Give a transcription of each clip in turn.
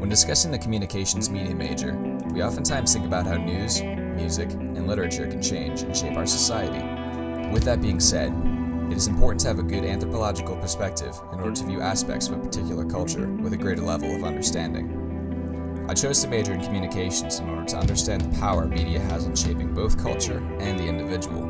When discussing the communications media major, we oftentimes think about how news, music, and literature can change and shape our society. With that being said, it is important to have a good anthropological perspective in order to view aspects of a particular culture with a greater level of understanding. I chose to major in communications in order to understand the power media has in shaping both culture and the individual.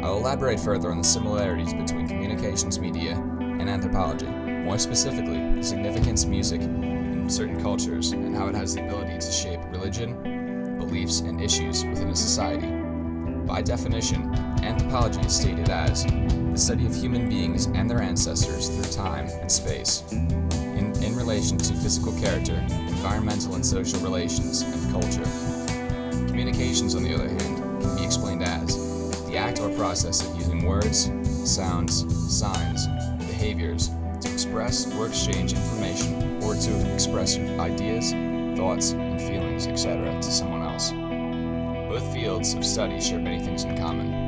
I will elaborate further on the similarities between communications media and anthropology, more specifically, the significance of music in certain cultures and how it has the ability to shape religion, beliefs, and issues within a society. By definition, anthropology is stated as the study of human beings and their ancestors through time and space, in relation to physical character, environmental and social relations, and culture. Communications, on the other hand, can be explained as the act or process of using words, sounds, signs, behaviors to express or exchange information or to express your ideas, thoughts, and feelings, etc. to someone else. Both fields of study share many things in common.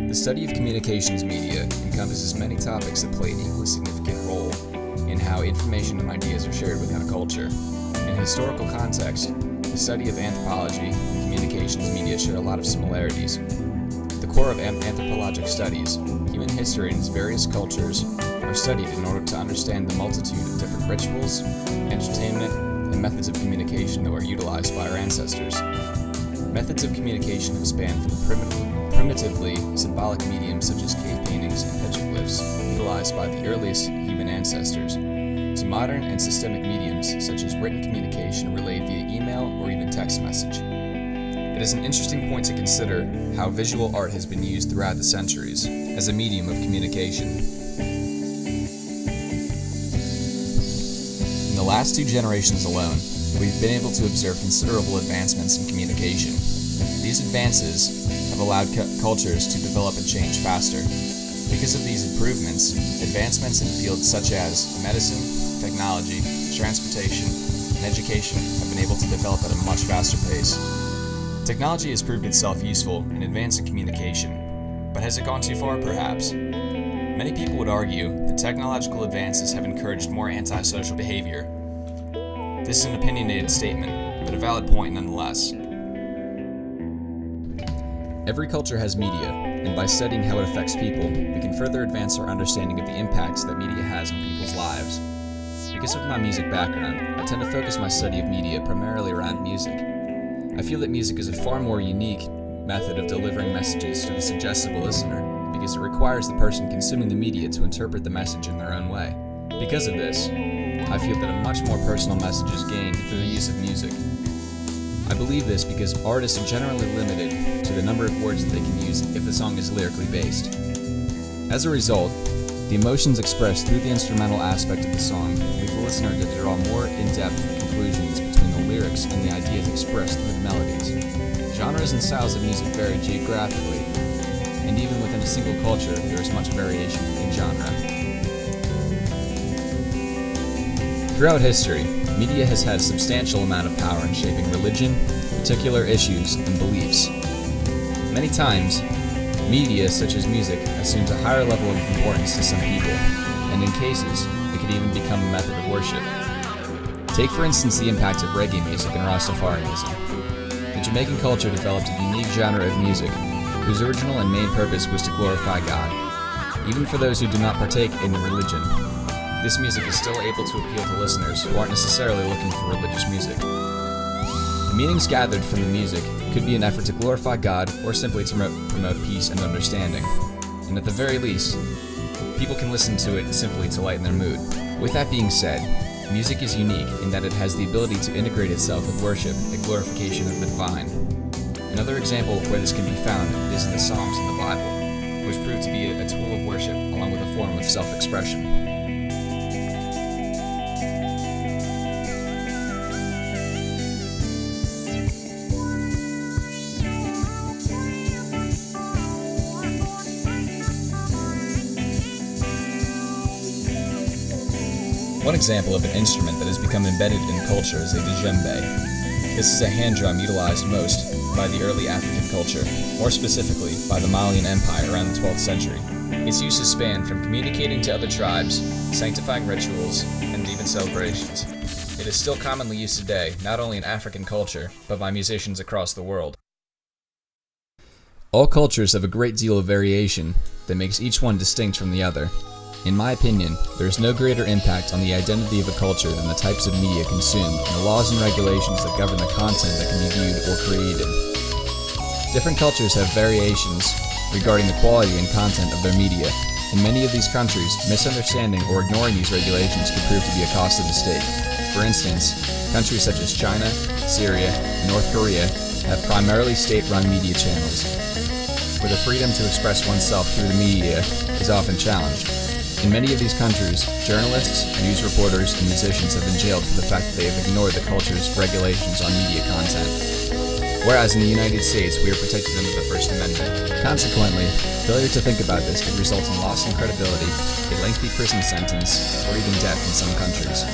The study of communications media encompasses many topics that play an equally significant role in how information and ideas are shared within a culture. In a historical context, the study of anthropology and communications media share a lot of similarities. The core of anthropologic studies, human history and its various cultures, are studied in order to understand the multitude of different rituals, entertainment, and methods of communication that were utilized by our ancestors. Methods of communication have spanned from the primitively symbolic mediums such as cave paintings and petroglyphs utilized by the earliest human ancestors, to modern and systemic mediums such as written communication relayed via email or even text message. It is an interesting point to consider how visual art has been used throughout the centuries as a medium of communication. In the last 2 generations alone, we've been able to observe considerable advancements in communication. These advances have allowed cultures to develop and change faster. Because of these improvements, advancements in fields such as medicine, technology, transportation, and education have been able to develop at a much faster pace. Technology has proved itself useful in advancing communication, but has it gone too far, perhaps? Many people would argue that technological advances have encouraged more antisocial behavior. This is an opinionated statement, but a valid point nonetheless. Every culture has media, and by studying how it affects people, we can further advance our understanding of the impacts that media has on people's lives. Because of my music background, I tend to focus my study of media primarily around music. I feel that music is a far more unique method of delivering messages to the suggestible listener because it requires the person consuming the media to interpret the message in their own way. Because of this, I feel that a much more personal message is gained through the use of music. I believe this because artists are generally limited to the number of words that they can use if the song is lyrically based. As a result, the emotions expressed through the instrumental aspect of the song lead the listener to draw more in-depth conclusions between the lyrics and the ideas expressed through the melodies. Genres and styles of music vary geographically, and even within a single culture, there is much variation in genre. Throughout history, media has had a substantial amount of power in shaping religion, particular issues, and beliefs. Many times, media, such as music, assumes a higher level of importance to some people, and in cases, it could even become a method of worship. Take for instance the impact of reggae music and Rastafarianism. The Jamaican culture developed a unique genre of music, whose original and main purpose was to glorify God. Even for those who do not partake in the religion, this music is still able to appeal to listeners who aren't necessarily looking for religious music. The meanings gathered from the music could be an effort to glorify God or simply to promote peace and understanding. And at the very least, people can listen to it simply to lighten their mood. With that being said, music is unique in that it has the ability to integrate itself with worship and glorification of the divine. Another example of where this can be found is in the Psalms in the Bible, which prove to be a tool of worship along with a form of self-expression. One example of an instrument that has become embedded in culture is a djembe. This is a hand drum utilized most by the early African culture, more specifically by the Malian Empire around the 12th century. Its uses span from communicating to other tribes, sanctifying rituals, and even celebrations. It is still commonly used today, not only in African culture, but by musicians across the world. All cultures have a great deal of variation that makes each one distinct from the other. In my opinion, there is no greater impact on the identity of a culture than the types of media consumed and the laws and regulations that govern the content that can be viewed or created. Different cultures have variations regarding the quality and content of their media. In many of these countries, misunderstanding or ignoring these regulations could prove to be a cost to the state. For instance, countries such as China, Syria, and North Korea have primarily state-run media channels, where the freedom to express oneself through the media is often challenged. In many of these countries, journalists, news reporters, and musicians have been jailed for the fact that they have ignored the culture's regulations on media content. Whereas in the United States, we are protected under the First Amendment. Consequently, failure to think about this could result in loss in credibility, a lengthy prison sentence, or even death in some countries.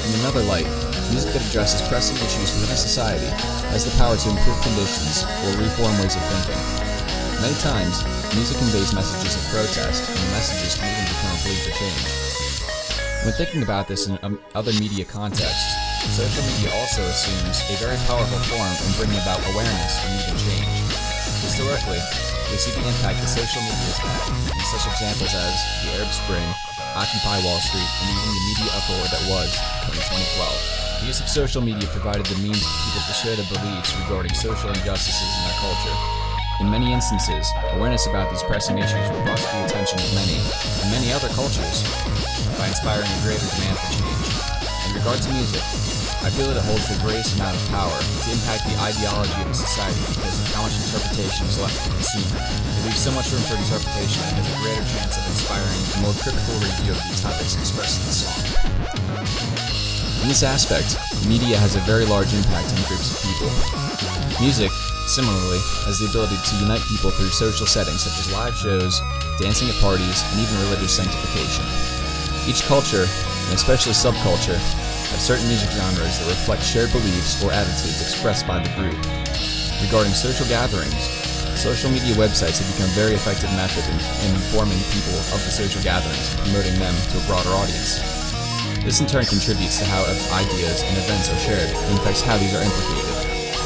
In another light, music that addresses pressing issues within a society has the power to improve conditions or reform ways of thinking. Many times, music conveys messages of protest, and the messages can even become a plea for change. When thinking about this in other media contexts, social media also assumes a very powerful form in bringing about awareness and even change. Historically, we see the impact that social media has had in such examples as the Arab Spring, Occupy Wall Street, and even the media uproar that was in 2012. The use of social media provided the means for people to share their beliefs regarding social injustices in their culture. In many instances, awareness about these pressing issues were brought to the attention of many, and many other cultures, by inspiring a greater demand for change. In regard to music, I feel that it holds the greatest amount of power to impact the ideology of a society because of how much interpretation is left to the consumer. It leaves so much room for interpretation and has a greater chance of inspiring a more critical review of the topics expressed in the song. In this aspect, media has a very large impact on groups of people. Music, similarly, has the ability to unite people through social settings such as live shows, dancing at parties, and even religious sanctification. Each culture, and especially subculture, have certain music genres that reflect shared beliefs or attitudes expressed by the group. Regarding social gatherings, social media websites have become a very effective method in informing people of the social gatherings and promoting them to a broader audience. This in turn contributes to how ideas and events are shared and affects how these are implicated.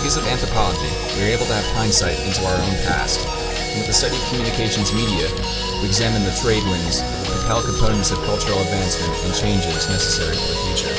Because of anthropology, we are able to have hindsight into our own past. And with the study of communications media, we examine the trade winds that propel components of cultural advancement and changes necessary for the future.